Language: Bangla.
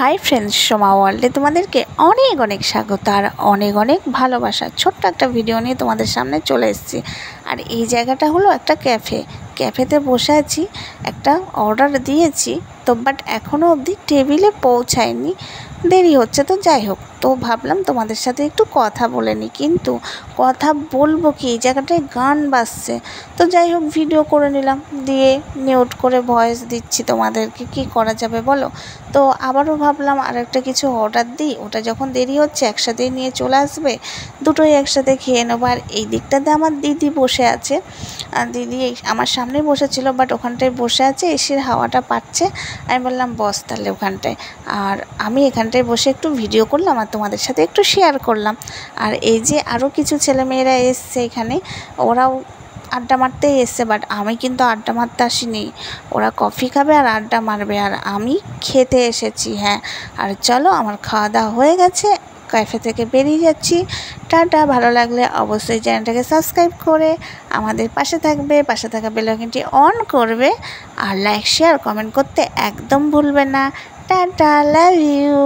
হাই ফ্রেন্ডস, সোমা ওয়ার্ল্ডে তোমাদেরকে অনেক অনেক স্বাগত আর অনেক অনেক ভালোবাসা। ছোট্ট একটা ভিডিও নিয়ে তোমাদের সামনে চলে এসেছি। আর এই জায়গাটা হলো একটা ক্যাফেতে বসে আছি। একটা অর্ডার দিয়েছি তো, বাট এখনও অবধি টেবিলে পৌঁছায়নি, দেরি হচ্ছে। তো যাই হোক, তো ভাবলাম তোমাদের সাথে একটু কথা বলে নিই। কিন্তু কথা বলবো কি, এই জায়গাটায় গান বাজছে। তো যাই হোক, ভিডিও করে নিলাম, দিয়ে মিউট করে ভয়েস দিচ্ছি তোমাদেরকে। কি করা যাবে বলো? তো আবারও ভাবলাম আর একটা কিছু অর্ডার দিই, ওটা যখন দেরি হচ্ছে একসাথেই নিয়ে চলে আসবে, দুটোই একসাথে খেয়ে নেবো। আর এই দিকটাতে আমার দিদি বসে আছে, আর দিদি আমার সামনে বসেছিল, বাট ওখানটায় বসে আছে, এসির হাওয়াটা পাচ্ছে। আমি বললাম বস তাহলে ওখানটায়, আর আমি এখানটায় বসে একটু ভিডিও করলাম আর তোমাদের সাথে একটু শেয়ার করলাম। আর এই যে আরও কিছু ছেলেমেয়েরা এসছে এখানে, ওরাও আড্ডা মারতেই এসছে, বাট আমি কিন্তু আড্ডা মারতে আসিনি। ওরা কফি খাবে আর আড্ডা মারবে, আর আমি খেতে এসেছি। হ্যাঁ, আর চলো, আমার খাওয়া দাওয়া হয়ে গেছে, ক্যাফে থেকে বেরিয়ে যাচ্ছি। টাটা। ভালো লাগলে অবশ্যই চ্যানেলটাকে সাবস্ক্রাইব করে আমাদের পাশে থাকবে, পাশে থাকা বেল আইকনটি অন করবে, আর লাইক শেয়ার কমেন্ট করতে একদম ভুলবে না। Tata, love you.